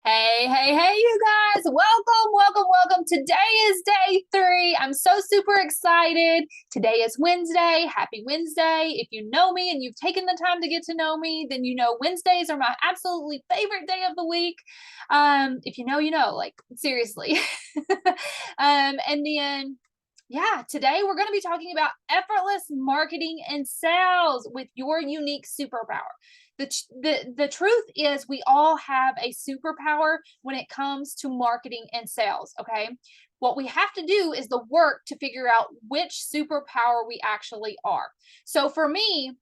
Hey, you guys. Welcome. Today is day 3. I'm so super excited. Today is Wednesday. Happy Wednesday. If you know me and you've taken the time to get to know me, then you know Wednesdays are my absolutely favorite day of the week. If you know, you know, like seriously. Yeah, today we're going to be talking about effortless marketing and sales with your unique superpower. The truth is we all have a superpower when it comes to marketing and sales, okay? What we have to do is the work to figure out which superpower we actually are. So for me,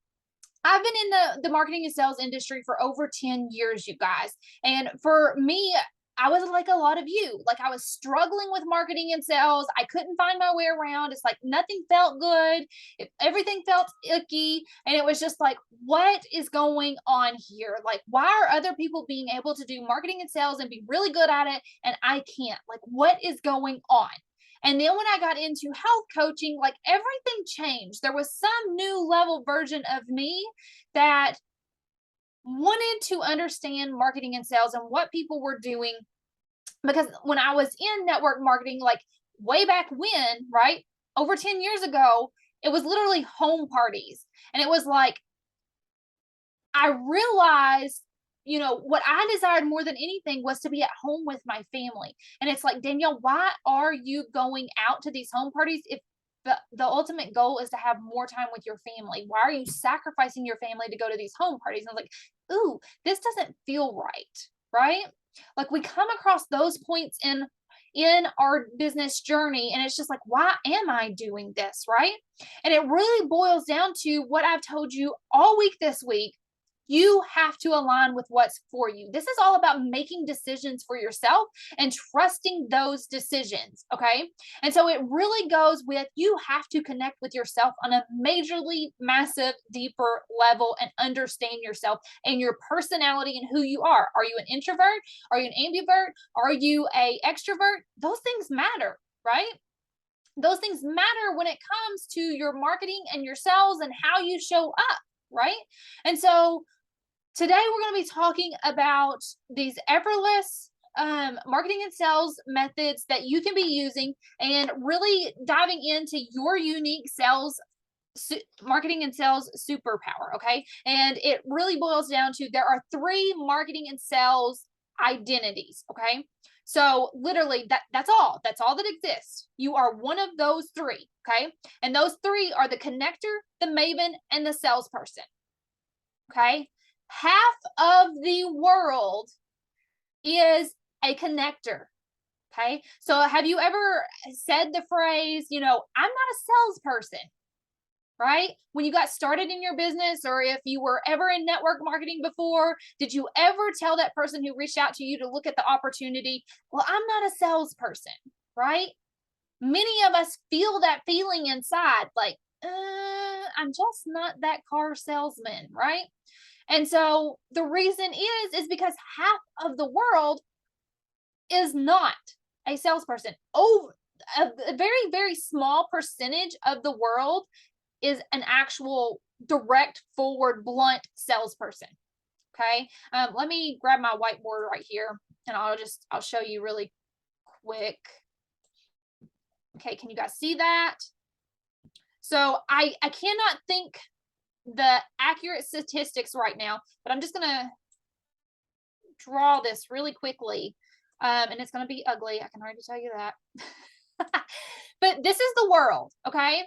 I've been in the marketing and sales industry for over 10 years, you guys. And for me, I was like a lot of you. Like I was struggling with marketing and sales. I couldn't find my way around. It's like nothing felt good. Everything felt icky. And it was just like, what is going on here? Like, why are other people being able to do marketing and sales and be really good at it? And I can't. Like, what is going on? And then when I got into health coaching, like everything changed. There was some new level version of me that wanted to understand marketing and sales and what people were doing. Because when I was in network marketing, like way back when, right, over 10 years ago, it was literally home parties. And it was like, I realized, what I desired more than anything was to be at home with my family. And it's like, Danielle, why are you going out to these home parties if the ultimate goal is to have more time with your family? Why are you sacrificing your family to go to these home parties? And I was like, ooh, this doesn't feel right, right? Like we come across those points in our business journey and it's just like, why am I doing this, right? And it really boils down to what I've told you all week this week. You have to align with what's for you. This is all about making decisions for yourself and trusting those decisions. Okay. And so it really goes with you have to connect with yourself on a majorly massive, deeper level and understand yourself and your personality and who you are. Are you an introvert? Are you an ambivert? Are you a extrovert? Those things matter, right? Those things matter when it comes to your marketing and your sales and how you show up, right? And so today we're going to be talking about these effortless marketing and sales methods that you can be using and really diving into your unique marketing and sales superpower. Okay. And it really boils down to there are 3 marketing and sales identities. Okay. So literally that's all that exists. You are one of those 3. Okay. And those 3 are the connector, the maven, and the salesperson. Okay. Half of the world is a connector. Okay. So have you ever said the phrase, I'm not a salesperson, right? When you got started in your business, or if you were ever in network marketing before, did you ever tell that person who reached out to you to look at the opportunity, well, I'm not a salesperson, right? Many of us feel that feeling inside, like, I'm just not that car salesman, right? And so the reason is because half of the world is not a salesperson. Oh, a very, very small percentage of the world is an actual direct, forward, blunt salesperson. Okay. Let me grab my whiteboard right here and I'll show you really quick. Okay. Can you guys see that? So I cannot think the accurate statistics right now, but I'm just going to draw this really quickly. And it's going to be ugly. I can already tell you that. But this is the world. Okay.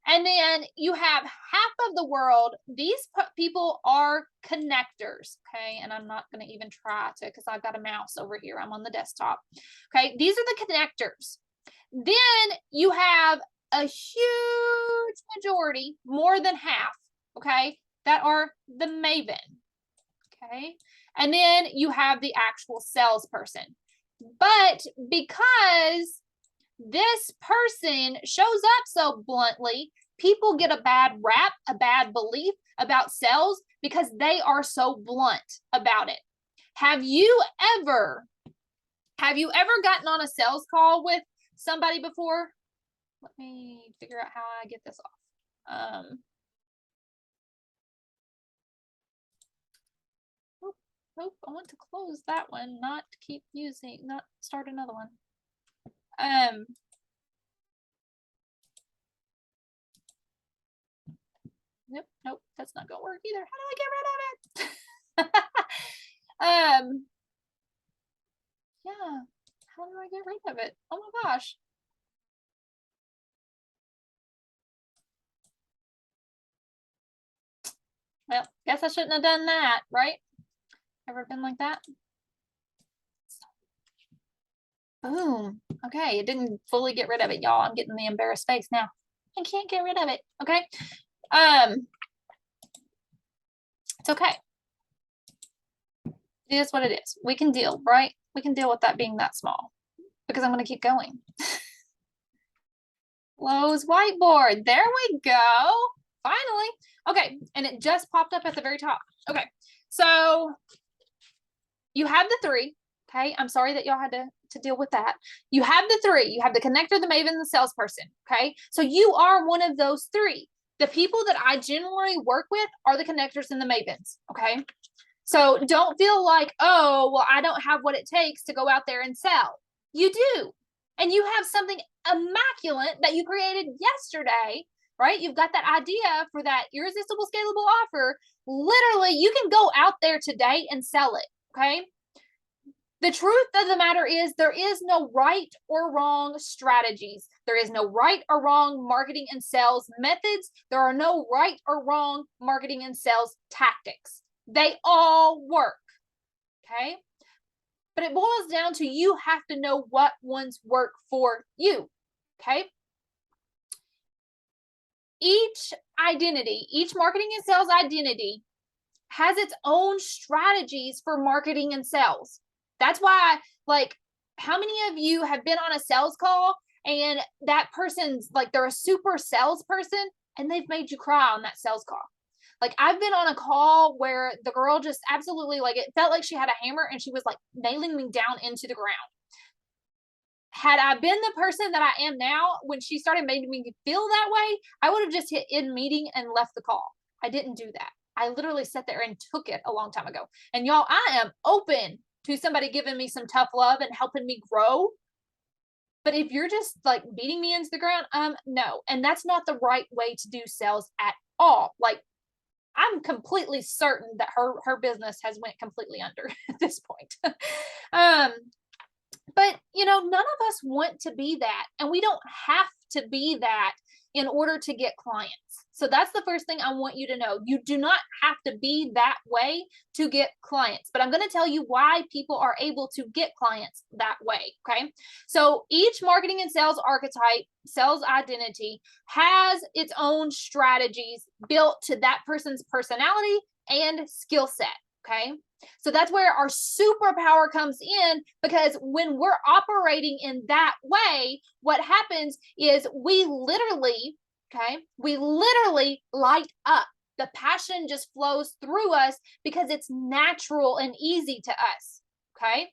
And then you have half of the world. These people are connectors. Okay. And I'm not going to even try to, because I've got a mouse over here. I'm on the desktop. Okay. These are the connectors. Then you have a huge majority, more than half, okay, that are the maven, okay? And then you have the actual salesperson. But because this person shows up so bluntly, people get a bad rap, a bad belief about sales because they are so blunt about it. Have you ever gotten on a sales call with somebody before? Let me figure out how I get this off. Oh, I want to close that one, not start another one. Nope, that's not gonna work either. How do I get rid of it? Yeah, how do I get rid of it? Oh my gosh. Well, guess I shouldn't have done that, right? Ever been like that? Boom. Okay, it didn't fully get rid of it, y'all. I'm getting the embarrassed face now. I can't get rid of it. Okay. It's okay. It is what it is. We can deal, right? We can deal with that being that small because I'm going to keep going. Lowe's whiteboard. There we go. Finally. Okay, and it just popped up at the very top. Okay, so you have the three. Okay, I'm sorry that y'all had to deal with that. You have the three. You have the connector, the maven, the salesperson. Okay, so you are one of those three. The people that I generally work with are the connectors and the mavens. Okay, so don't feel like, oh, well, I don't have what it takes to go out there and sell. You do. And you have something immaculate that you created yesterday, right? You've got that idea for that irresistible scalable offer. Literally, you can go out there today and sell it. Okay. The truth of the matter is there is no right or wrong strategies. There is no right or wrong marketing and sales methods. There are no right or wrong marketing and sales tactics. They all work. Okay. But it boils down to you have to know what ones work for you. Okay. Each identity, each marketing and sales identity has its own strategies for marketing and sales. That's why, like, how many of you have been on a sales call and that person's like, they're a super salesperson and they've made you cry on that sales call? Like, I've been on a call where the girl just absolutely, like, it felt like she had a hammer and she was like nailing me down into the ground. Had I been the person that I am now, when she started making me feel that way, I would have just hit end meeting and left the call. I didn't do that. I literally sat there and took it a long time ago. And y'all, I am open to somebody giving me some tough love and helping me grow. But if you're just like beating me into the ground, no. And that's not the right way to do sales at all. Like, I'm completely certain that her business has went completely under at this point. But you know, none of us want to be that, and we don't have to be that in order to get clients. So that's the first thing I want you to know. You do not have to be that way to get clients, but I'm going to tell you why people are able to get clients that way. Okay. So each marketing and sales archetype, sales identity has its own strategies built to that person's personality and skill set. Okay. So that's where our superpower comes in, because when we're operating in that way, what happens is we literally light up. The passion just flows through us because it's natural and easy to us. Okay.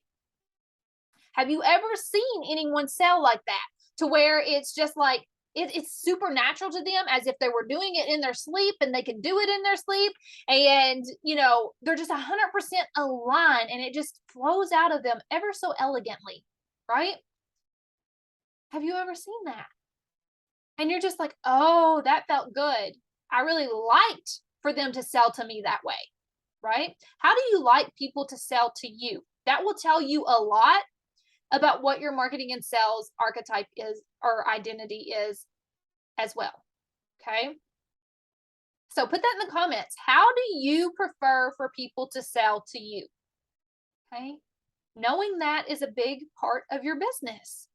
Have you ever seen anyone sell like that, to where it's just like, it's supernatural to them, as if they were doing it in their sleep and they can do it in their sleep, and you know, they're just 100% aligned and it just flows out of them ever so elegantly, right? Have you ever seen that? And you're just like, oh, that felt good. I really liked for them to sell to me that way, right? How do you like people to sell to you? That will tell you a lot about what your marketing and sales archetype is, or identity is, as well. Okay. So put that in the comments. How do you prefer for people to sell to you? Okay. Knowing that is a big part of your business.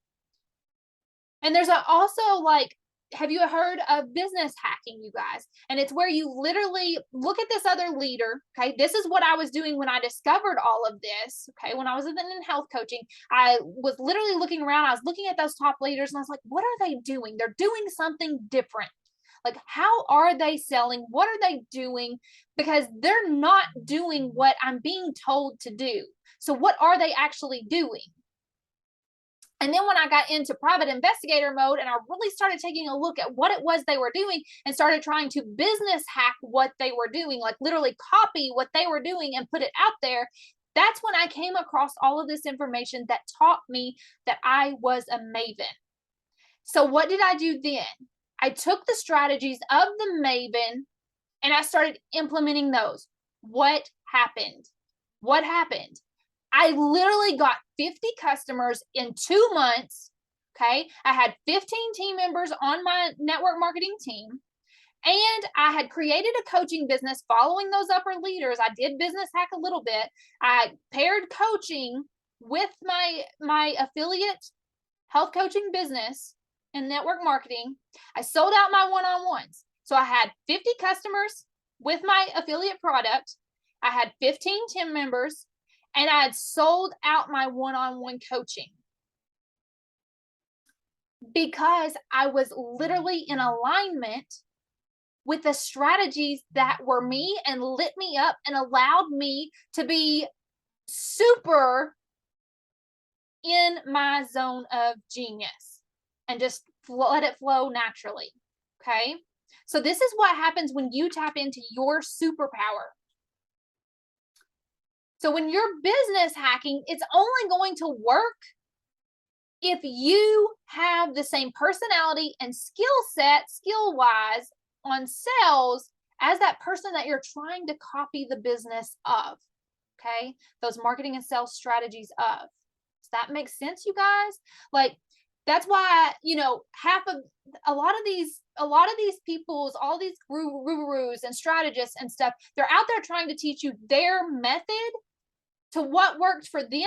And there's also, like, have you heard of business hacking, you guys? And it's where you literally look at this other leader. Okay. This is what I was doing when I discovered all of this. Okay. When I was in health coaching, I was literally looking around. I was looking at those top leaders and I was like, what are they doing? They're doing something different. Like, how are they selling? What are they doing? Because they're not doing what I'm being told to do. So what are they actually doing? And then when I got into private investigator mode and I really started taking a look at what it was they were doing and started trying to business hack what they were doing, like literally copy what they were doing and put it out there, That's when I came across all of this information that taught me that I was a maven. So what did I do then? I took the strategies of the maven and I started implementing those. What happened? What happened? I literally got 50 customers in 2 months. Okay. I had 15 team members on my network marketing team. And I had created a coaching business following those upper leaders. I did business hack a little bit. I paired coaching with my affiliate health coaching business and network marketing. I sold out my one-on-ones. So I had 50 customers with my affiliate product. I had 15 team members, and I had sold out my one-on-one coaching because I was literally in alignment with the strategies that were me and lit me up and allowed me to be super in my zone of genius and just let it flow naturally. Okay. So this is what happens when you tap into your superpower. So when you're business hacking, it's only going to work if you have the same personality and skill set, skill-wise, on sales as that person that you're trying to copy the business of. Okay. Those marketing and sales strategies of. Does that make sense, you guys? Like, that's why, a lot of these people's, all these gurus and strategists and stuff, they're out there trying to teach you their method to what worked for them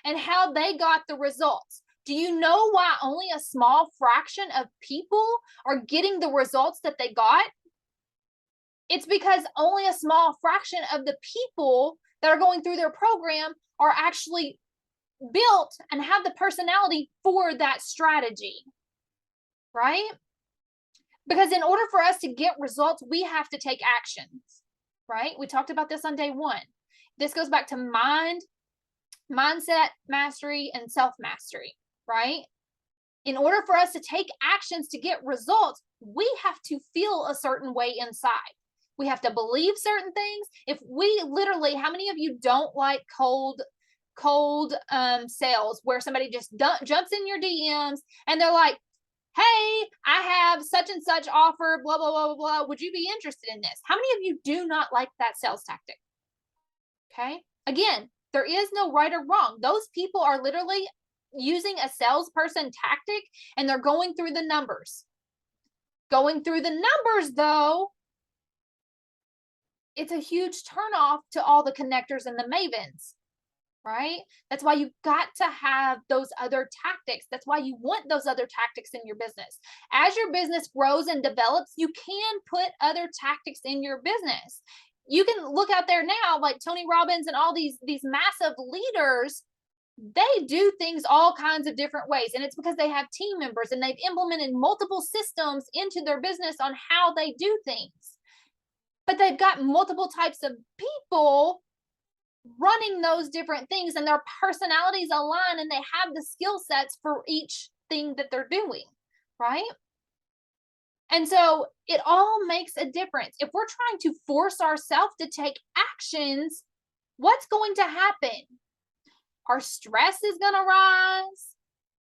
and how they got the results. Do you know why only a small fraction of people are getting the results that they got? It's because only a small fraction of the people that are going through their program are actually built and have the personality for that strategy, right? Because in order for us to get results, we have to take actions, right? We talked about this on day 1. This goes back to mindset mastery and self-mastery, right? In order for us to take actions to get results, we have to feel a certain way inside. We have to believe certain things. If we literally, how many of you don't like cold sales where somebody just jumps in your DMs and they're like, hey, I have such and such offer, blah, blah, blah, blah, blah. Would you be interested in this? How many of you do not like that sales tactic? Okay. Again, there is no right or wrong. Those people are literally using a salesperson tactic and they're going through the numbers. Going through the numbers, though, it's a huge turnoff to all the connectors and the mavens, right? That's why you've got to have those other tactics. That's why you want those other tactics in your business. As your business grows and develops, you can put other tactics in your business. You can look out there now, like Tony Robbins and all these massive leaders, they do things all kinds of different ways. And it's because they have team members and they've implemented multiple systems into their business on how they do things. But they've got multiple types of people running those different things and their personalities align and they have the skill sets for each thing that they're doing, right? And so it all makes a difference. If we're trying to force ourselves to take actions, what's going to happen? Our stress is going to rise,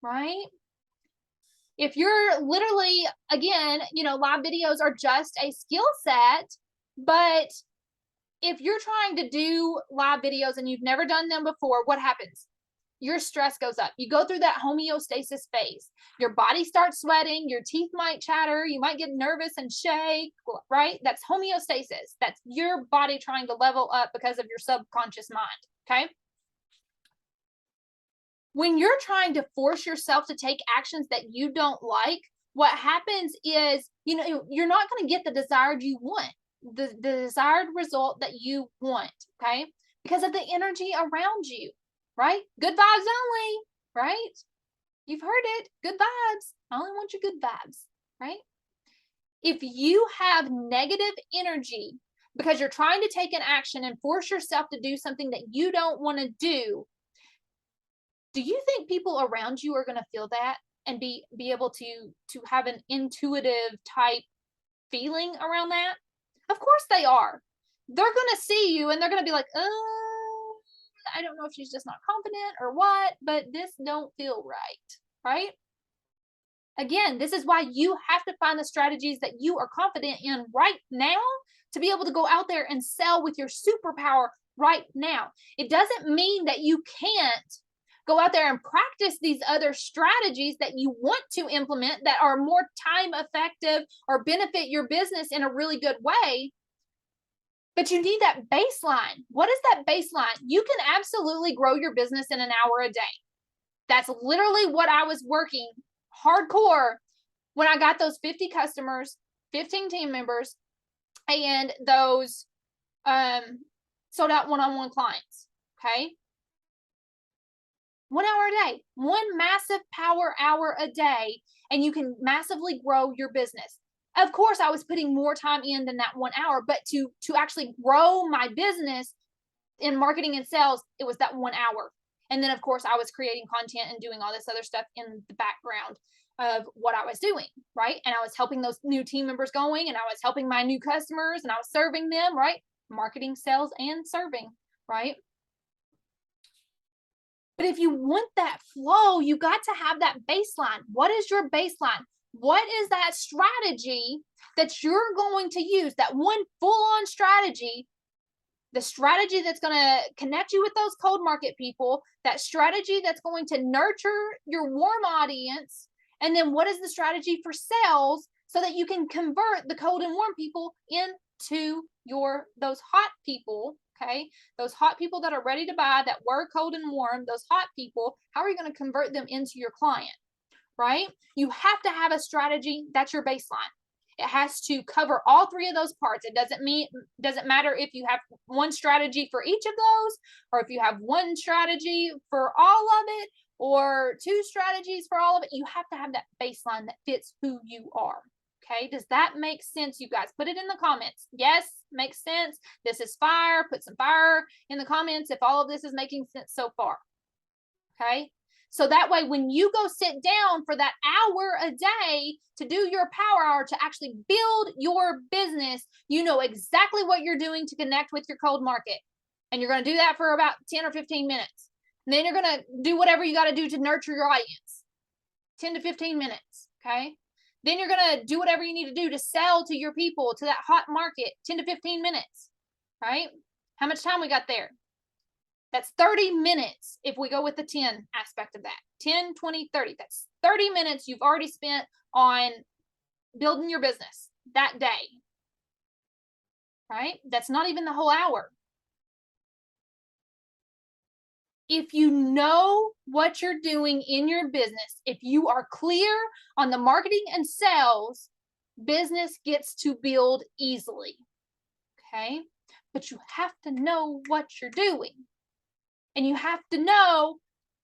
right? If you're literally, again, live videos are just a skill set, but if you're trying to do live videos and you've never done them before, what happens? Your stress goes up. You go through that homeostasis phase. Your body starts sweating. Your teeth might chatter. You might get nervous and shake, right? That's homeostasis. That's your body trying to level up because of your subconscious mind, okay? When you're trying to force yourself to take actions that you don't like, what happens is, you're not going to get the desired you want, the desired result that you want, okay? Because of the energy around you, right? Good vibes only, right? You've heard it. Good vibes. I only want your good vibes, right? If you have negative energy because you're trying to take an action and force yourself to do something that you don't want to do you think people around you are going to feel that and be able to have an intuitive type feeling around that? Of course they are. They're going to see you and they're going to be like, oh, I don't know if she's just not confident or what, but this don't feel right, right? Again, this is why you have to find the strategies that you are confident in right now to be able to go out there and sell with your superpower right now. It doesn't mean that you can't go out there and practice these other strategies that you want to implement that are more time effective or benefit your business in a really good way. But you need that baseline. What is that baseline? You can absolutely grow your business in an hour a day. That's literally what I was working hardcore when I got those 50 customers, 15 team members, and those sold out one-on-one clients. Okay. 1 hour a day, one massive power hour a day, and you can massively grow your business. Of course, I was putting more time in than that 1 hour, but to actually grow my business in marketing and sales, it was that 1 hour. And then, of course, I was creating content and doing all this other stuff in the background of what I was doing, right? And I was helping those new team members going, and I was helping my new customers, and I was serving them, right? Marketing, sales, and serving, right? But if you want that flow, you got to have that baseline. What is your baseline? What is that strategy that you're going to use? That one full-on strategy, the strategy that's going to connect you with those cold market people, that strategy that's going to nurture your warm audience, and then what is the strategy for sales so that you can convert the cold and warm people into those hot people. Okay, those hot people that are ready to buy, that were cold and warm, those hot people, how are you going to convert them into your client, right? You have to have a strategy that's your baseline. It has to cover all three of those parts. It doesn't matter if you have one strategy for each of those, or if you have one strategy for all of it, or two strategies for all of it. You have to have that baseline that fits who you are. Okay, does that make sense, you guys? Put it in the comments. Yes, makes sense. This is fire. Put some fire in the comments if all of this is making sense so far. Okay, so that way when you go sit down for that hour a day to do your power hour, to actually build your business, you know exactly what you're doing to connect with your cold market. And you're going to do that for about 10 or 15 minutes. And then you're going to do whatever you got to do to nurture your audience. 10 to 15 minutes. Okay. Then you're going to do whatever you need to do to sell to your people, to that hot market, 10 to 15 minutes, right? How much time we got there? That's 30 minutes if we go with the 10 aspect of that. 10, 20, 30. That's 30 minutes you've already spent on building your business that day, right? That's not even the whole hour. If you know what you're doing in your business, if you are clear on the marketing and sales, business gets to build easily. Okay? But you have to know what you're doing. And you have to know,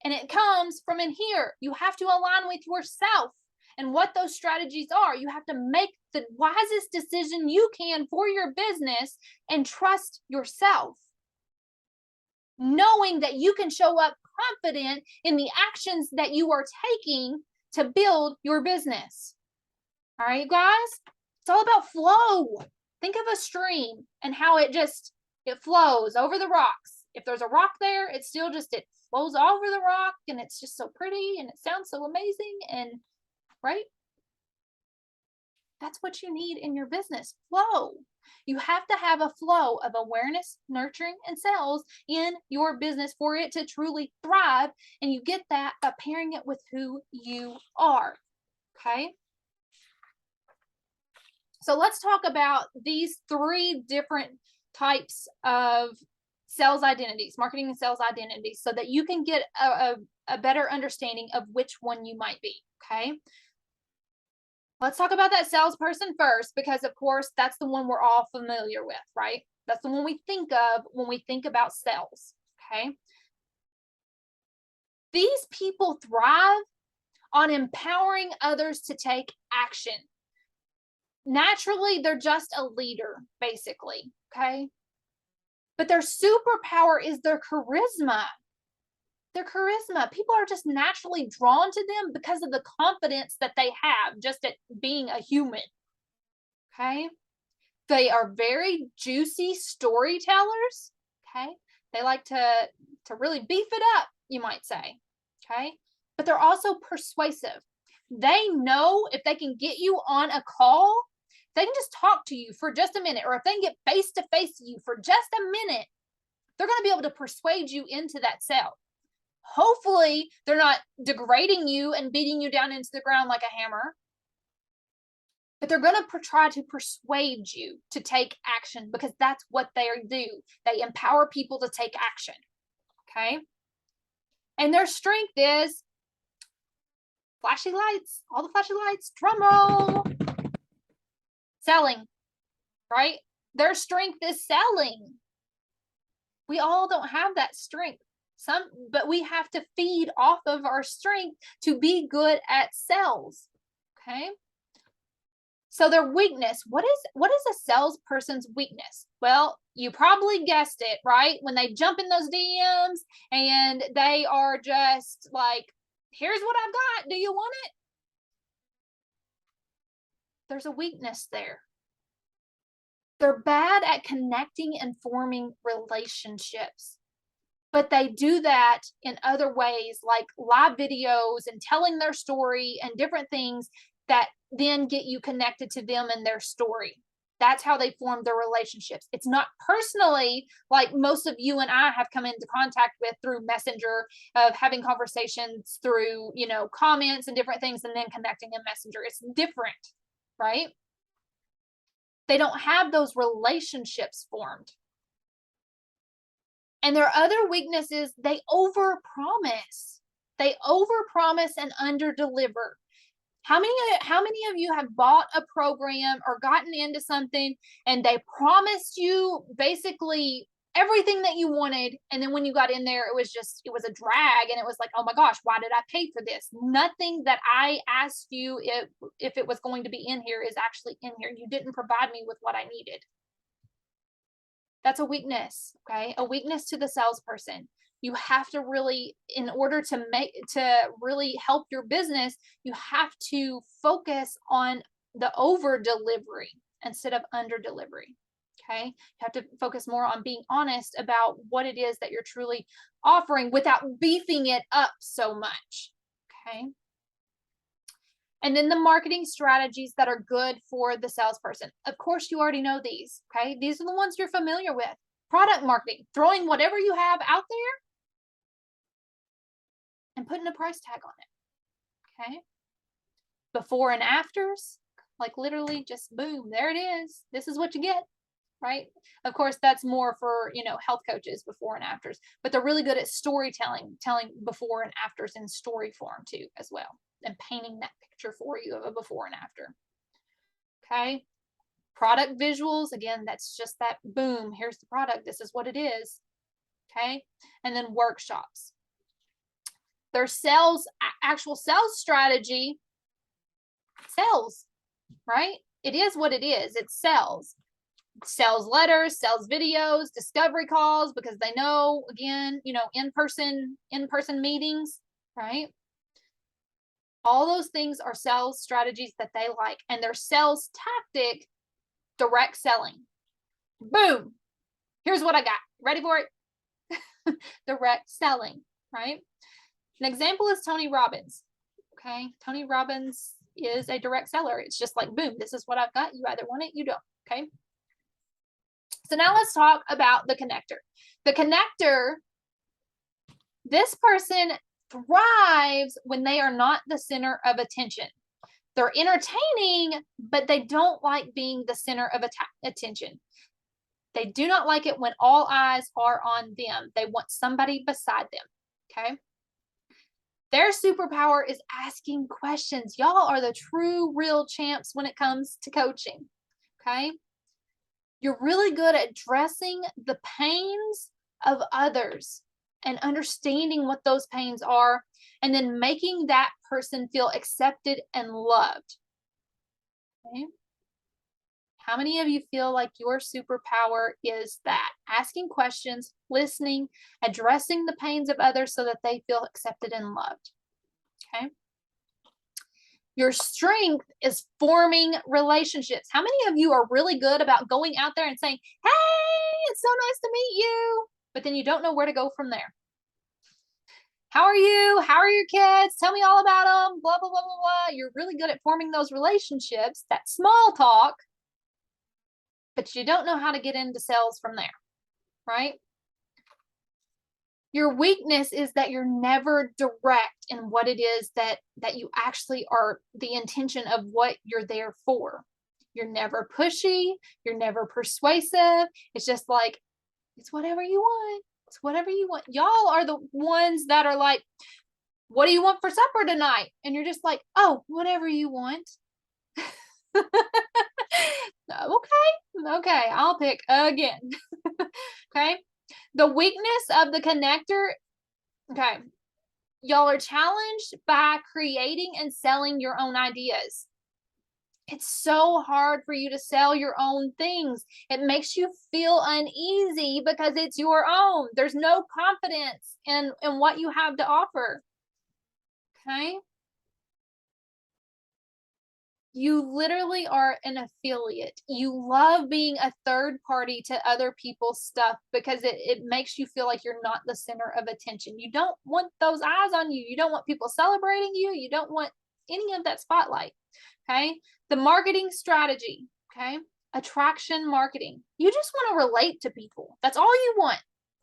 and it comes from in here, you have to align with yourself and what those strategies are. You have to make the wisest decision you can for your business and trust yourself, knowing that you can show up confident in the actions that you are taking to build your business. All right, guys, it's all about flow. Think of a stream and how it flows over the rocks. If there's a rock there, it flows over the rock, and it's just so pretty and it sounds so amazing, and right? That's what you need in your business, flow. You have to have a flow of awareness, nurturing, and sales in your business for it to truly thrive. And you get that by pairing it with who you are. Okay. So let's talk about these 3 different types of sales identities, marketing and sales identities, so that you can get a better understanding of which one you might be. Okay. Let's talk about that salesperson first, because of course that's the one we're all familiar with, right? That's the one we think of when we think about sales, okay? These people thrive on empowering others to take action. Naturally, they're just a leader, basically, okay? But their superpower is their charisma. Their charisma. People are just naturally drawn to them because of the confidence that they have just at being a human. Okay. They are very juicy storytellers. Okay. They like to really beef it up, you might say. Okay. But they're also persuasive. They know if they can get you on a call, they can just talk to you for just a minute, or if they can get face to face to you for just a minute, they're going to be able to persuade you into that sale. Hopefully, they're not degrading you and beating you down into the ground like a hammer, but they're going to try to persuade you to take action, because that's what they do. They empower people to take action. Okay. And their strength is flashy lights, all the flashy lights, drum roll, selling, right? Their strength is selling. We all don't have that strength. But we have to feed off of our strength to be good at sales. Okay. So their weakness, what is a salesperson's weakness? Well, you probably guessed it, right? When they jump in those DMs and they are just like, here's what I've got. Do you want it? There's a weakness there. They're bad at connecting and forming relationships, but they do that in other ways, like live videos and telling their story and different things that then get you connected to them and their story. That's how they form their relationships. It's not personally like most of you and I have come into contact with through Messenger, of having conversations through, comments and different things, and then connecting in Messenger. It's different, right? They don't have those relationships formed. And their other weaknesses, they overpromise. They overpromise and underdeliver. How many of you have bought a program or gotten into something and they promised you basically everything that you wanted, and then when you got in there, it was a drag, and it was like, oh my gosh, why did I pay for this? Nothing that I asked you if it was going to be in here is actually in here. You didn't provide me with what I needed. That's a weakness, okay? A weakness to the salesperson. You have to really, in order to really help your business, you have to focus on the over delivery instead of under delivery. Okay. You have to focus more on being honest about what it is that you're truly offering without beefing it up so much. Okay. And then the marketing strategies that are good for the salesperson. Of course, you already know these. Okay. These are the ones you're familiar with. Product marketing, throwing whatever you have out there and putting a price tag on it. Okay. Before and afters, like literally just boom, there it is. This is what you get. Right? Of course, that's more for, health coaches, before and afters, but they're really good at storytelling, telling before and afters in story form too, as well, and painting that picture for you of a before and after. Okay. Product visuals, again, that's just that boom, here's the product. This is what it is. Okay. And then workshops. Their actual sales strategy, sells, right? It is what it is. It sells. Sells letters, sells videos, discovery calls, because they know, again, in-person meetings, right? All those things are sales strategies that they like. And their sales tactic, direct selling. Boom. Here's what I got. Ready for it? Direct selling, right? An example is Tony Robbins. Okay. Tony Robbins is a direct seller. It's just like, boom, this is what I've got. You either want it, you don't. Okay. So now let's talk about the connector. The connector, this person thrives when they are not the center of attention. They're entertaining, but they don't like being the center of attention. They do not like it when all eyes are on them. They want somebody beside them. Okay. Their superpower is asking questions. Y'all are the true, real champs when it comes to coaching. Okay. You're really good at addressing the pains of others and understanding what those pains are, and then making that person feel accepted and loved. Okay. How many of you feel like your superpower is that? Asking questions, listening, addressing the pains of others so that they feel accepted and loved. Okay. Your strength is forming relationships. How many of you are really good about going out there and saying, hey, it's so nice to meet you? but then you don't know where to go from there. How are you? How are your kids? Tell me all about them. Blah, blah, blah, blah, blah. You're really good at forming those relationships, that small talk, but you don't know how to get into sales from there, right? Your weakness is that you're never direct in what it is that you actually are, the intention of what you're there for. You're never pushy. You're never persuasive. It's just like, it's whatever you want. It's whatever you want. Y'all are the ones that are like, what do you want for supper tonight? And you're just like, oh, whatever you want. Okay, I'll pick again. Okay. The weakness of the connector. Okay. Y'all are challenged by creating and selling your own ideas. It's so hard for you to sell your own things. It makes you feel uneasy because it's your own. There's no confidence in what you have to offer. Okay. You literally are an affiliate. You love being a third party to other people's stuff because it makes you feel like you're not the center of attention. You don't want those eyes on you. You don't want people celebrating you. You don't want any of that spotlight. Okay. The marketing strategy. Okay. Attraction marketing. You just want to relate to people. That's all you want.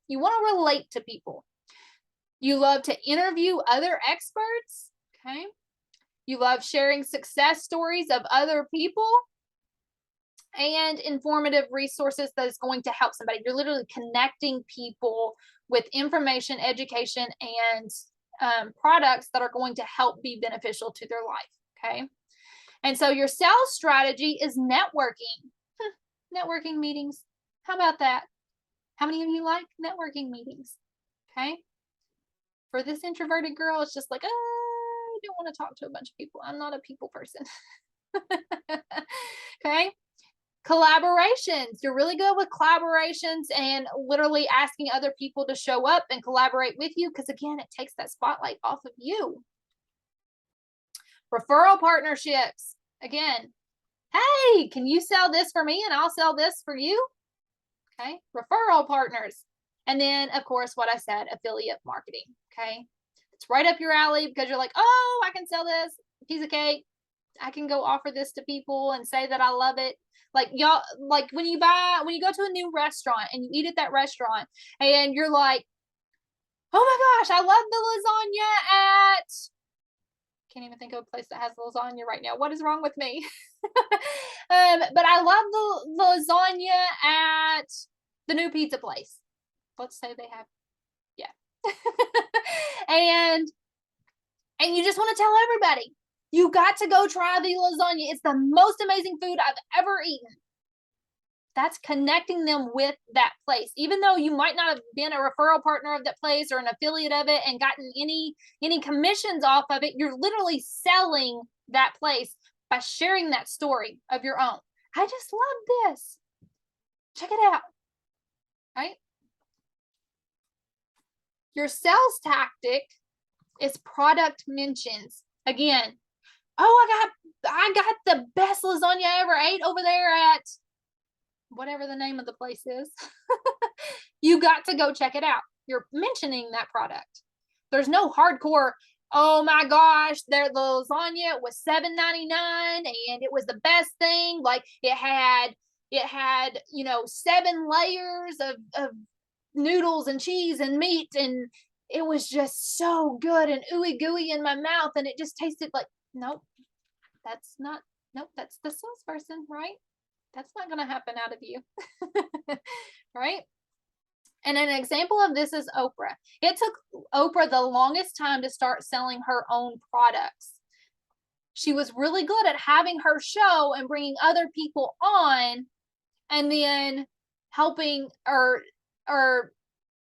You want to relate to people. You love to interview other experts. Okay. You love sharing success stories of other people and informative resources that is going to help somebody. You're literally connecting people with information, education, and products that are going to help be beneficial to their life. Okay. And so your sales strategy is networking. Networking meetings. How about that? How many of you like networking meetings? Okay. For this introverted girl, it's just like, I don't want to talk to a bunch of people. I'm not a people person. Okay. Collaborations. You're really good with collaborations and literally asking other people to show up and collaborate with you because, again, it takes that spotlight off of you. Referral partnerships. Again, hey, can you sell this for me and I'll sell this for you? Okay. Referral partners. And then, of course, what I said, affiliate marketing. Okay. It's right up your alley because you're like, oh, I can sell this piece of cake. I can go offer this to people and say that I love it. Like y'all, like when you go to a new restaurant and you eat at that restaurant and you're like, oh my gosh, I love the lasagna at, can't even think of a place that has lasagna right now. What is wrong with me? But I love the lasagna at the new pizza place. Let's say they have, yeah. and you just want to tell everybody, you got to go try the lasagna. It's the most amazing food I've ever eaten. That's connecting them with that place. Even though you might not have been a referral partner of that place or an affiliate of it and gotten any commissions off of it, you're literally selling that place by sharing that story of your own. I just love this. Check it out. Right? Your sales tactic is product mentions. Again, oh, I got the best lasagna I ever ate over there at whatever the name of the place is. You got to go check it out. You're mentioning that product. There's no hardcore, oh my gosh, the lasagna was $7.99 and it was the best thing. Like it had 7 layers of noodles and cheese and meat, and it was just so good and ooey gooey in my mouth, and it just tasted like, nope, that's the salesperson, right? That's not going to happen out of you. Right? And an example of this is Oprah. It took Oprah the longest time to start selling her own products. She was really good at having her show and bringing other people on and then helping or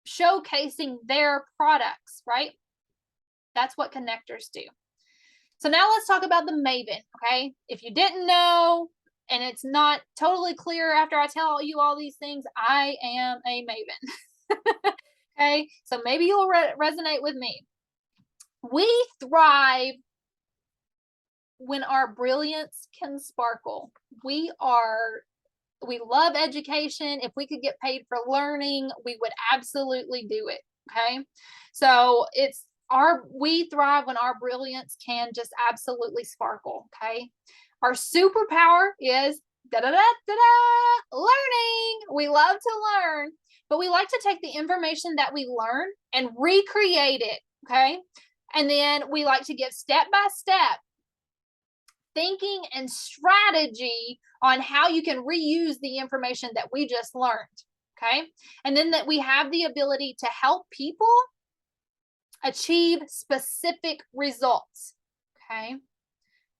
showcasing their products, right? That's what connectors do. So now let's talk about the Maven, okay? If you didn't know, and it's not totally clear after I tell you all these things, I am a Maven. Okay, so maybe you'll resonate with me. We thrive when our brilliance can sparkle. We are We love education. If we could get paid for learning, we would absolutely do it. Okay. So we thrive when our brilliance can just absolutely sparkle. Okay. Our superpower is da da da da da learning. We love to learn, but we like to take the information that we learn and recreate it. Okay. And then we like to give step by step thinking and strategy on how you can reuse the information that we just learned. Okay. And then that we have the ability to help people achieve specific results. Okay.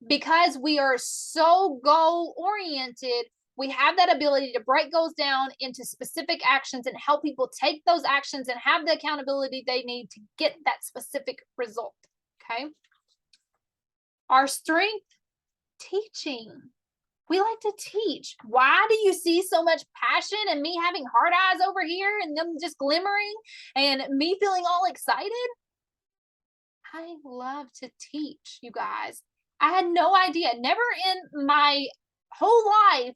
Because we are so goal oriented, we have that ability to break goals down into specific actions and help people take those actions and have the accountability they need to get that specific result. Okay. Our strength, teaching. We like to teach. Why do you see so much passion and me having hard eyes over here and them just glimmering and me feeling all excited? I love to teach, you guys. I had no idea. Never in my whole life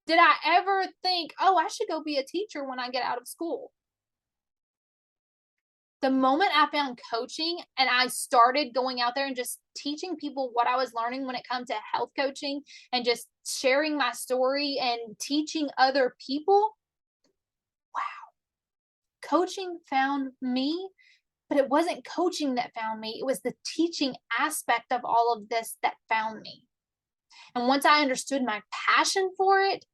did I ever think, oh, I should go be a teacher when I get out of school. The moment I found coaching and I started going out there and just teaching people what I was learning when it comes to health coaching and just sharing my story and teaching other people, wow, coaching found me. But it wasn't coaching that found me. It was the teaching aspect of all of this that found me. And once I understood my passion for it,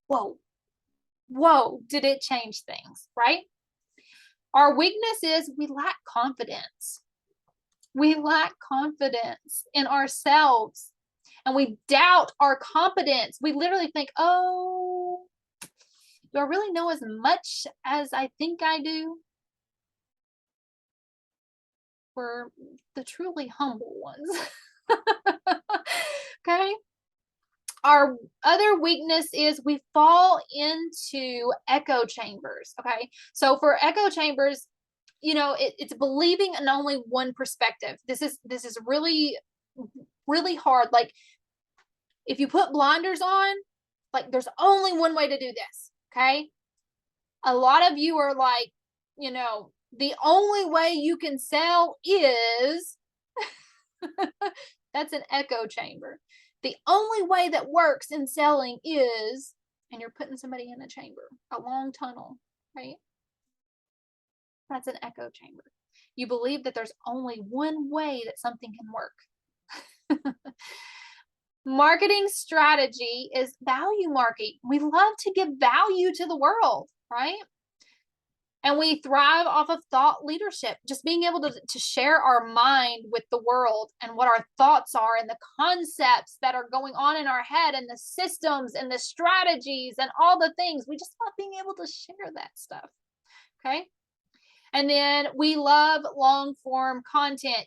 whoa, did it change things, right? Our weakness is we lack confidence. We lack confidence in ourselves and we doubt our competence. We literally think, oh, do I really know as much as I think I do? For the truly humble ones. Okay. Our other weakness is we fall into echo chambers. Okay. So for echo chambers, it's believing in only one perspective. This is really, really hard. Like if you put blinders on, like there's only one way to do this. Okay. A lot of you are like, the only way you can sell is that's an echo chamber. The only way that works in selling is, and you're putting somebody in a chamber, a long tunnel, right? That's an echo chamber. You believe that there's only one way that something can work. Marketing strategy is value marketing. We love to give value to the world, right? And we thrive off of thought leadership, just being able to share our mind with the world and what our thoughts are and the concepts that are going on in our head and the systems and the strategies and all the things. We just love being able to share that stuff. Okay. And then we love long form content.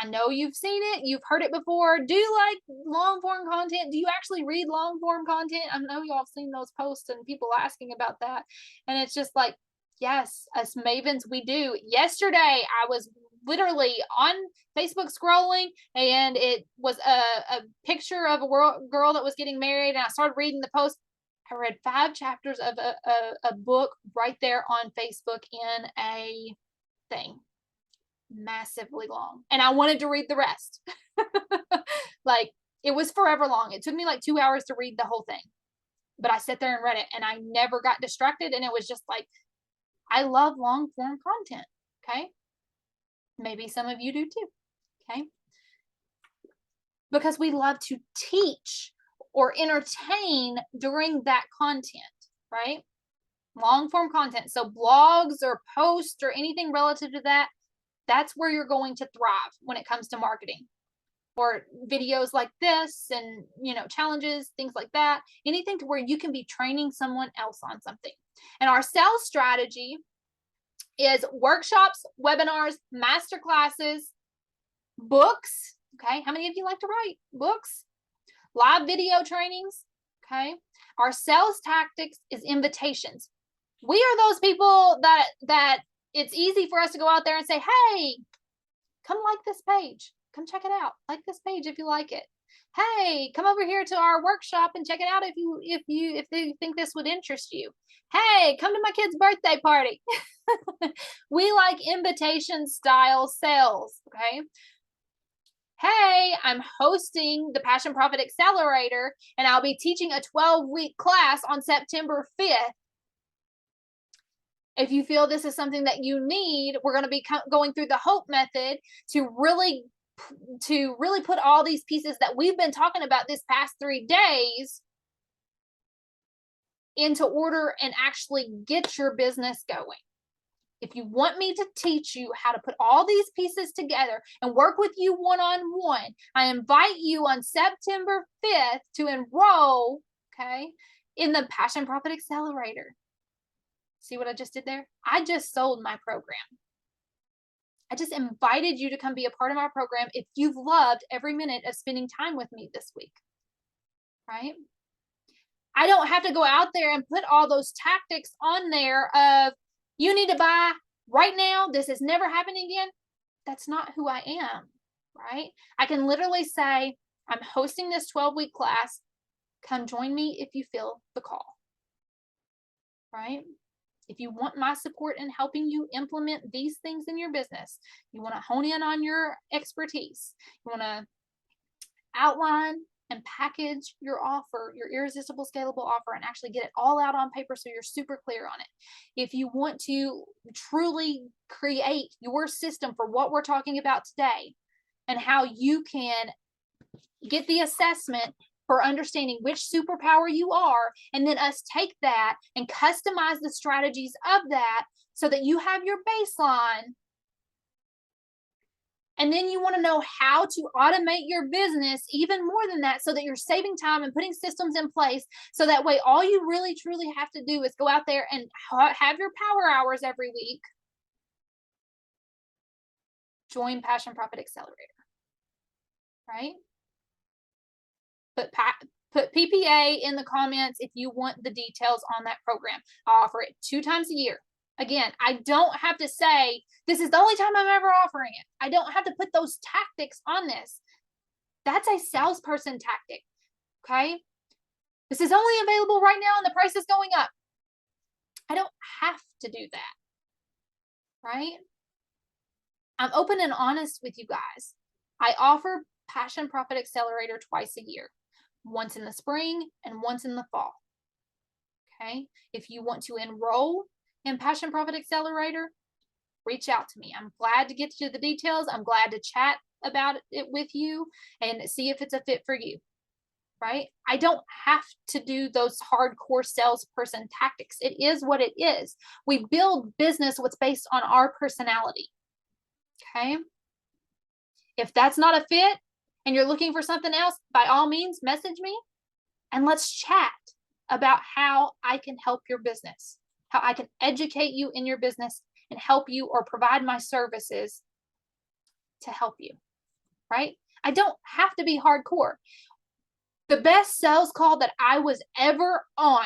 I know you've seen it. You've heard it before. Do you like long form content? Do you actually read long form content? I know y'all have seen those posts and people asking about that. And it's just like, yes, us mavens, we do. Yesterday, I was literally on Facebook scrolling, and it was a picture of a girl that was getting married, and I started reading the post. I read 5 chapters of a book right there on Facebook in a thing. Massively long. And I wanted to read the rest. Like, it was forever long. It took me like 2 hours to read the whole thing. But I sat there and read it, and I never got distracted, and it was just like, I love long form content. Okay. Maybe some of you do too. Okay. Because we love to teach or entertain during that content, right? Long form content. So blogs or posts or anything relative to that, that's where you're going to thrive when it comes to marketing. Or videos like this and, challenges, things like that. Anything to where you can be training someone else on something. And our sales strategy is workshops, webinars, master classes, books. Okay. How many of you like to write books? Live video trainings. Okay. Our sales tactics is invitations. We are those people that it's easy for us to go out there and say, hey, come like this page. Come check it out. Like this page if you like it. Hey, come over here to our workshop and check it out if you think this would interest you. Hey, come to my kid's birthday party. We like invitation style sales, okay? Hey, I'm hosting the Passion Profit Accelerator and I'll be teaching a 12-week class on September 5th. If you feel this is something that you need, we're going to be going through the HOPE method to really put all these pieces that we've been talking about this past 3 days into order and actually get your business going. If you want me to teach you how to put all these pieces together and work with you one-on-one, I invite you on September 5th to enroll, okay, in the Passion Profit Accelerator. See what I just did there? I just sold my program. I just invited you to come be a part of my program if you've loved every minute of spending time with me this week, right? I don't have to go out there and put all those tactics on there of you need to buy right now. This is never happening again. That's not who I am, right? I can literally say, I'm hosting this 12-week class. Come join me if you feel the call, right? If you want my support in helping you implement these things in your business, you want to hone in on your expertise, you want to outline and package your offer, your irresistible scalable offer, and actually get it all out on paper so you're super clear on it. If you want to truly create your system for what we're talking about today and how you can get the assessment for understanding which superpower you are, and then us take that and customize the strategies of that so that you have your baseline. And then you want to know how to automate your business even more than that so that you're saving time and putting systems in place. So that way, all you really truly have to do is go out there and have your power hours every week. Join Passion Profit Accelerator, right? Put PPA in the comments if you want the details on that program. I offer it 2 times a year. Again, I don't have to say, this is the only time I'm ever offering it. I don't have to put those tactics on this. That's a salesperson tactic, okay? This is only available right now and the price is going up. I don't have to do that, right? I'm open and honest with you guys. I offer Passion Profit Accelerator twice a year. Once in the spring and once in the fall. Okay. If you want to enroll in Passion Profit Accelerator, reach out to me. I'm glad to get to the details. I'm glad to chat about it with you and see if it's a fit for you. Right? I don't have to do those hardcore salesperson tactics. It is what it is. We build business what's based on our personality. Okay. If that's not a fit, and you're looking for something else, by all means, message me and let's chat about how I can help your business, how I can educate you in your business and help you or provide my services to help you, right? I don't have to be hardcore. The best sales call that I was ever on,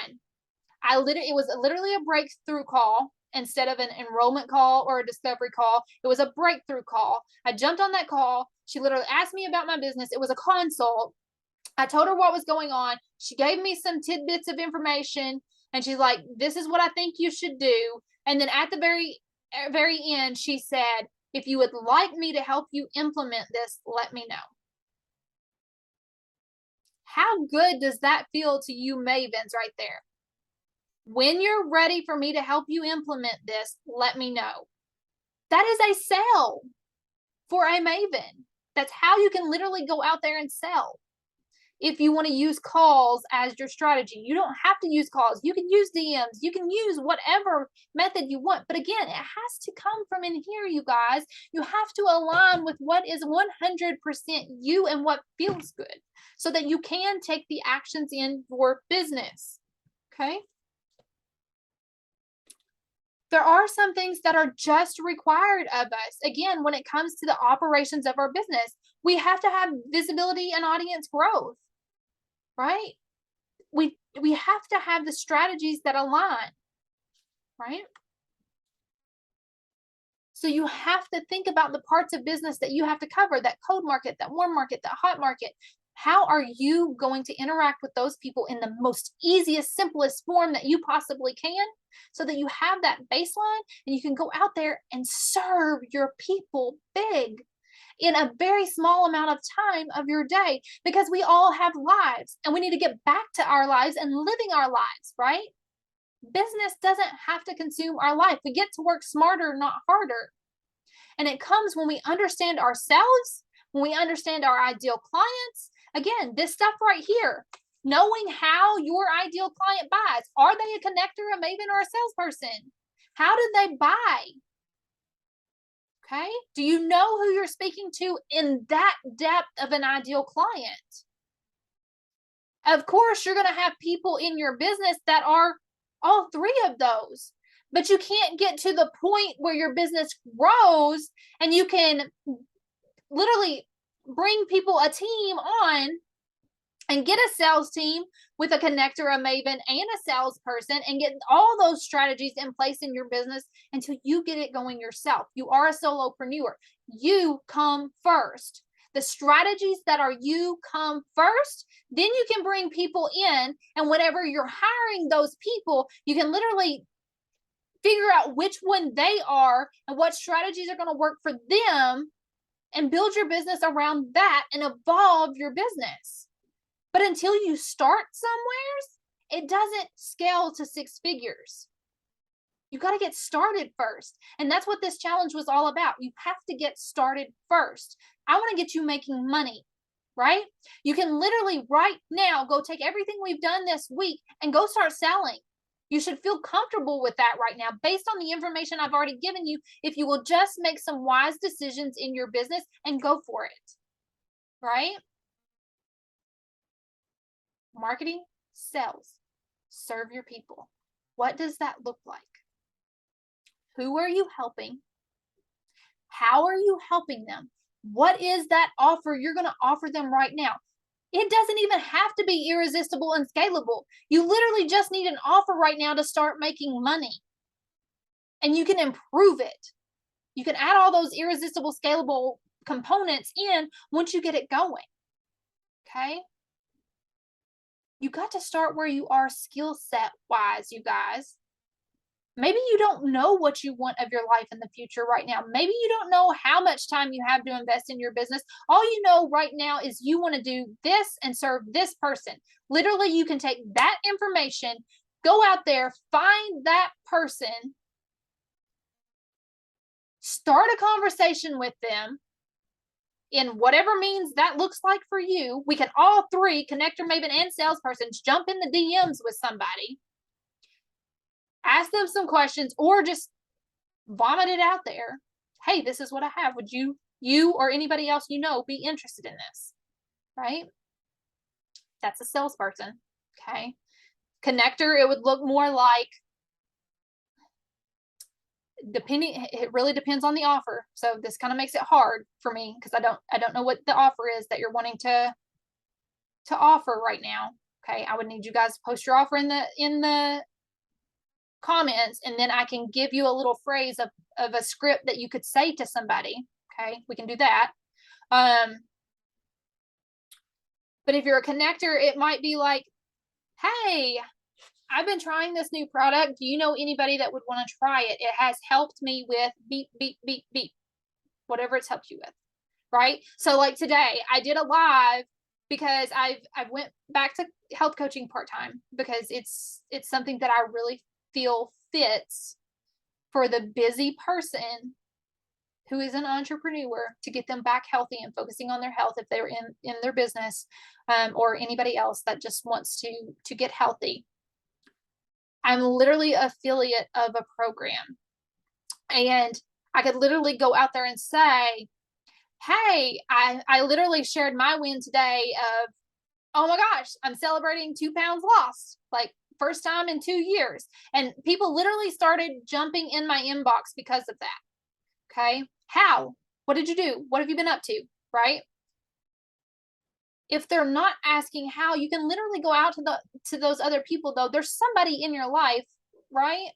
it was literally a breakthrough call. Instead of an enrollment call or a discovery call, it was a breakthrough call. I jumped on that call. She literally asked me about my business. It was a consult. I told her what was going on. She gave me some tidbits of information and she's like, this is what I think you should do. And then at the very end, she said, if you would like me to help you implement this, let me know. How good does that feel to you mavens right there? When you're ready for me to help you implement this, let me know. That is a sell for a maven. That's how you can literally go out there and sell. If you want to use calls as your strategy, you don't have to use calls. You can use DMs. You can use whatever method you want. But again, it has to come from in here, you guys. You have to align with what is 100% you and what feels good so that you can take the actions in your business. Okay? There are some things that are just required of us. Again, when it comes to the operations of our business, we have to have visibility and audience growth, right? We have to have the strategies that align, right? So you have to think about the parts of business that you have to cover, that cold market, that warm market, that hot market. How are you going to interact with those people in the most easiest, simplest form that you possibly can so that you have that baseline and you can go out there and serve your people big in a very small amount of time of your day, because we all have lives and we need to get back to our lives and living our lives, right? Business doesn't have to consume our life. We get to work smarter, not harder. And it comes when we understand ourselves, when we understand our ideal clients. Again, this stuff right here, knowing how your ideal client buys. Are they a connector, a maven, or a salesperson? How did they buy? Okay. Do you know who you're speaking to in that depth of an ideal client? Of course, you're going to have people in your business that are all three of those, but you can't get to the point where your business grows and you can literally bring people, a team on, and get a sales team with a connector, a maven, and a salesperson, and get all those strategies in place in your business until you get it going yourself. You are a solopreneur. You come first. The strategies that are you come first, then you can bring people in, and whenever you're hiring those people, you can literally figure out which one they are and what strategies are going to work for them and build your business around that and evolve your business. But until you start somewhere, it doesn't scale to six figures. You got to get started first. And that's what this challenge was all about. You have to get started first. I want to get you making money, right? You can literally right now go take everything we've done this week and go start selling. You should feel comfortable with that right now based on the information I've already given you. If you will just make some wise decisions in your business and go for it, right? Marketing, sales, serve your people. What does that look like? Who are you helping? How are you helping them? What is that offer you're going to offer them right now? It doesn't even have to be irresistible and scalable. You literally just need an offer right now to start making money. And you can improve it. You can add all those irresistible, scalable components in once you get it going. Okay? You got to start where you are skill set wise, you guys. Maybe you don't know what you want of your life in the future right now. Maybe you don't know how much time you have to invest in your business. All you know right now is you want to do this and serve this person. Literally, you can take that information, go out there, find that person, start a conversation with them in whatever means that looks like for you. We can all three, connector, maven, and salespersons, jump in the DMs with somebody. Ask them some questions or just vomit it out there. Hey, this is what I have. Would you or anybody else you know be interested in this? Right? That's a salesperson. Okay. Connector, it would look more like, it really depends on the offer. So this kind of makes it hard for me because I don't know what the offer is that you're wanting to offer right now. Okay. I would need you guys to post your offer in the comments, and then I can give you a little phrase of a script that you could say to somebody. Okay, we can do that. But if you're a connector, it might be like, hey, I've been trying this new product. Do you know anybody that would want to try it? It has helped me with beep, beep, beep, beep, whatever it's helped you with, right? So like today, I did a live because I've went back to health coaching part-time because it's something that I really feel fits for the busy person who is an entrepreneur to get them back healthy and focusing on their health if they're in their business, or anybody else that just wants to get healthy. I'm literally an affiliate of a program, and I could literally go out there and say, hey, I literally shared my win today of, oh my gosh, I'm celebrating 2 pounds lost. Like, first time in 2 years. And people literally started jumping in my inbox because of that. Okay. How? What did you do? What have you been up to? Right? If they're not asking how, you can literally go out to those other people though. There's somebody in your life, right,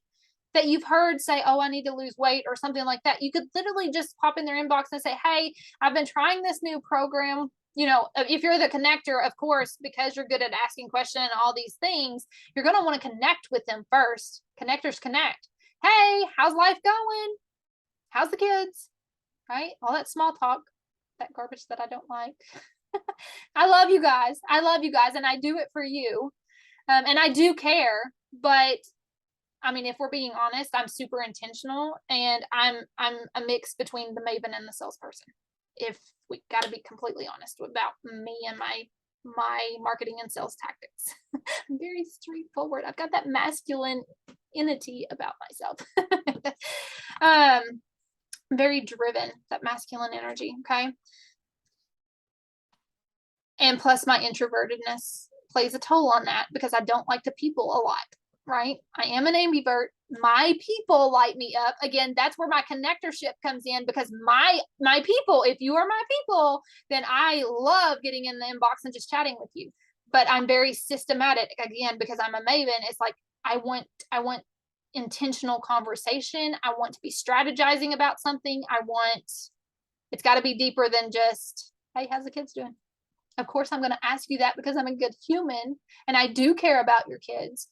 that you've heard say, oh, I need to lose weight or something like that. You could literally just pop in their inbox and say, hey, I've been trying this new program. you know, if you're the connector, of course, because you're good at asking questions and all these things, you're going to want to connect with them first. Connectors connect. Hey, how's life going? How's the kids? Right? All that small talk, that garbage that I don't like. I love you guys. I love you guys, and I do it for you. And I do care, but I mean, if we're being honest, I'm super intentional, and I'm a mix between the maven and the salesperson. If we got to be completely honest about me and my marketing and sales tactics. I'm very straightforward. I've got that masculine entity about myself. Very driven, that masculine energy. Okay. And plus my introvertedness plays a toll on that because I don't like to people a lot, right? I am an ambivert. My people light me up. Again, that's where my connectorship comes in, because my people, if you are my people, then I love getting in the inbox and just chatting with you. But I'm very systematic, again, because I'm a maven. It's like I want intentional conversation. I want to be strategizing about something. It's got to be deeper than just, hey, how's the kids doing? Of course, I'm going to ask you that because I'm a good human and I do care about your kids,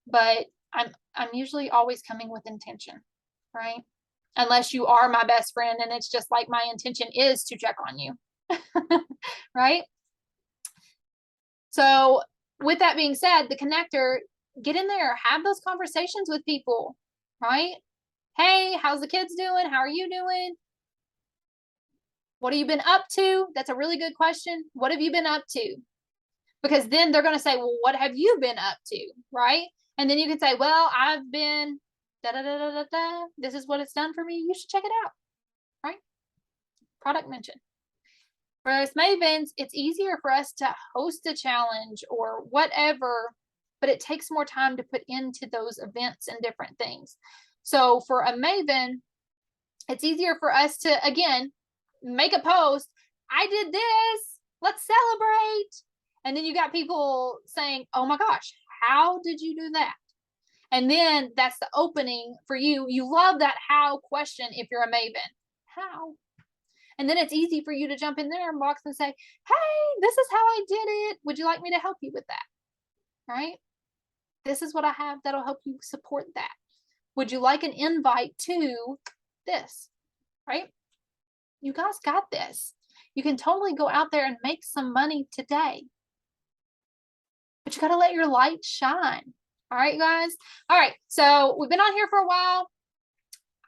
but I'm usually always coming with intention, right? Unless you are my best friend and it's just like my intention is to check on you, right? So with that being said, the connector, get in there, have those conversations with people, right? Hey, how's the kids doing? How are you doing? What have you been up to? That's a really good question. What have you been up to? Because then they're going to say, well, what have you been up to? Right? And then you can say, well, I've been da da da da da da. This is what it's done for me. You should check it out. Right? Product mention. For us mavens, it's easier for us to host a challenge or whatever, but it takes more time to put into those events and different things. So for a maven, it's easier for us to, again, make a post. I did this. Let's celebrate. And then you got people saying, oh my gosh, how did you do that? And then that's the opening for you. You love that how question if you're a maven. How? And then it's easy for you to jump in their inbox and say, hey, this is how I did it. Would you like me to help you with that? Right? This is what I have that'll help you support that. Would you like an invite to this? Right? You guys got this. You can totally go out there and make some money today. But you got to let your light shine. All right, guys? All right. So we've been on here for a while.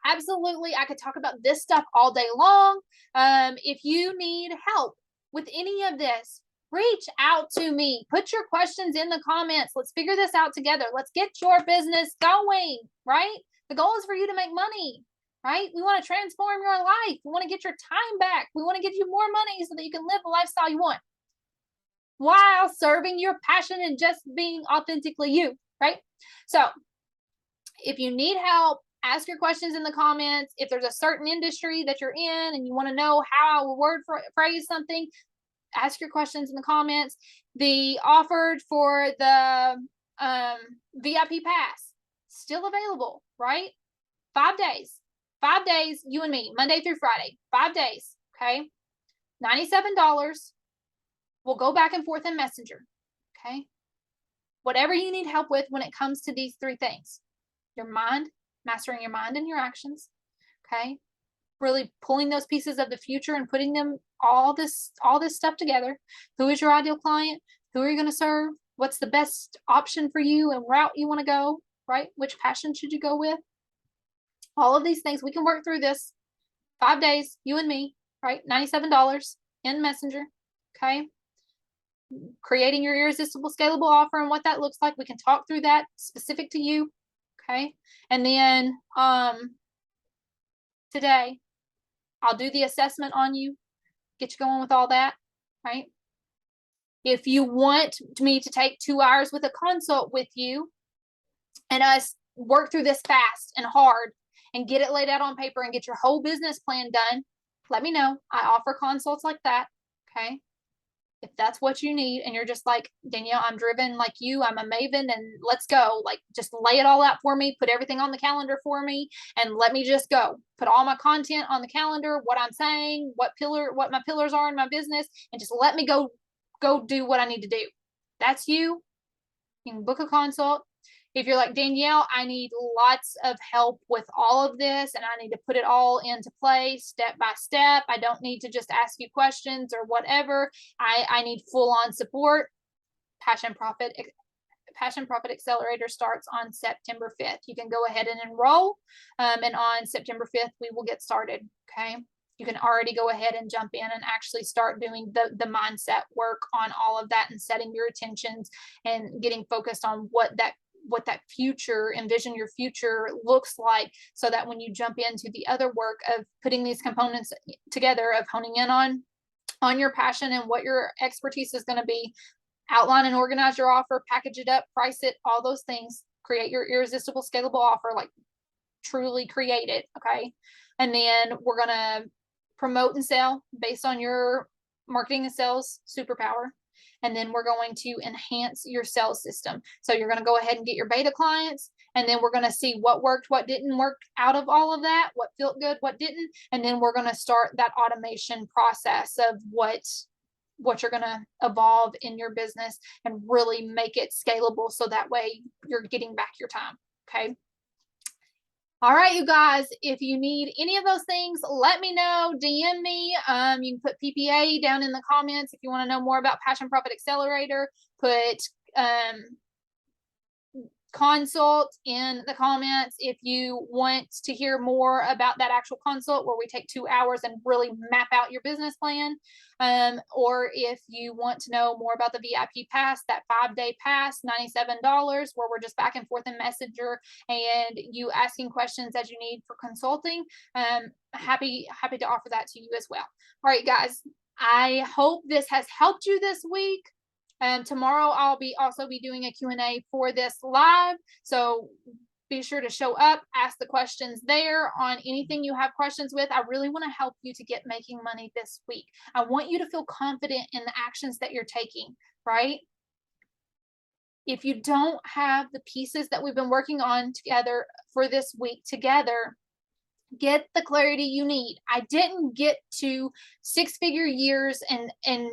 Absolutely. I could talk about this stuff all day long. If you need help with any of this, reach out to me. Put your questions in the comments. Let's figure this out together. Let's get your business going, right? The goal is for you to make money. Right? We want to transform your life. We want to get your time back. We want to give you more money so that you can live the lifestyle you want while serving your passion and just being authentically you, right? So if you need help, ask your questions in the comments. If there's a certain industry that you're in and you want to know how I will word phrase something, ask your questions in the comments. The offered for the VIP pass, still available, right? 5 days. 5 days, you and me, Monday through Friday, 5 days, okay? $97. We'll go back and forth in Messenger, okay? Whatever you need help with when it comes to these 3 things. Your mind, mastering your mind and your actions, okay? Really pulling those pieces of the future and putting them, all this stuff together. Who is your ideal client? Who are you going to serve? What's the best option for you and route you want to go, right? Which passion should you go with? All of these things, we can work through this. 5 days, you and me, right? $97 in Messenger, okay? Creating your irresistible scalable offer and what that looks like. We can talk through that specific to you, okay? And then today, I'll do the assessment on you, get you going with all that, right? If you want me to take 2 hours with a consult with you and us work through this fast and hard, and get it laid out on paper and get your whole business plan done, let me know. I offer consults like that, okay? If that's what you need and you're just like, Danielle, I'm driven like you, I'm a maven and let's go. Like, just lay it all out for me, put everything on the calendar for me, and let me just go. Put all my content on the calendar, what I'm saying, what my pillars are in my business, and just let me go do what I need to do. That's you. You can book a consult. If you're like, Danielle, I need lots of help with all of this and I need to put it all into place step by step. I don't need to just ask you questions or whatever. I need full on support. Passion Profit Accelerator starts on September 5th. You can go ahead and enroll. And on September 5th, we will get started. Okay. You can already go ahead and jump in and actually start doing the mindset work on all of that and setting your intentions and getting focused on what that future, envision your future looks like, so that when you jump into the other work of putting these components together, of honing in on your passion and what your expertise is going to be, outline and organize your offer, package it up, price it, all those things, create your irresistible scalable offer, like truly create it. Okay. And then we're going to promote and sell based on your marketing and sales superpower. And then we're going to enhance your sales system. So you're going to go ahead and get your beta clients. And then we're going to see what worked, what didn't work out of all of that, what felt good, what didn't. And then we're going to start that automation process of what you're going to evolve in your business and really make it scalable. So that way you're getting back your time. Okay. All right, you guys, if you need any of those things, let me know, DM me. You can put PPA down in the comments if you want to know more about Passion Profit Accelerator. Put consult in the comments if you want to hear more about that actual consult where we take 2 hours and really map out your business plan. Or if you want to know more about the VIP pass, that 5-day pass, $97, where we're just back and forth in Messenger and you asking questions as you need for consulting. Happy to offer that to you as well. All right, guys, I hope this has helped you this week. Tomorrow I'll also be doing a Q&A for this live. So be sure to show up, ask the questions there on anything you have questions with. I really want to help you to get making money this week. I want you to feel confident in the actions that you're taking, right? If you don't have the pieces that we've been working on together for this week together, get the clarity you need. I didn't get to 6-figure years and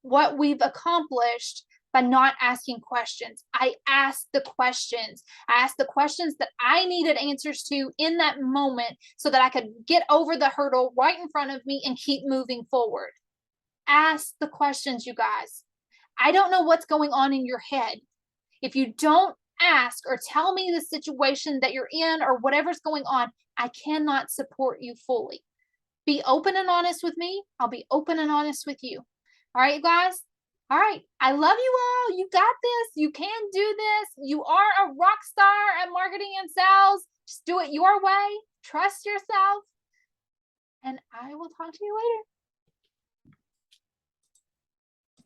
what we've accomplished by not asking questions. I asked the questions. I asked the questions that I needed answers to in that moment so that I could get over the hurdle right in front of me and keep moving forward. Ask the questions, you guys. I don't know what's going on in your head. If you don't ask or tell me the situation that you're in or whatever's going on, I cannot support you fully. Be open and honest with me. I'll be open and honest with you. All right, you guys? All right. I love you all. You got this. You can do this. You are a rock star at marketing and sales. Just do it your way. Trust yourself. And I will talk to you later.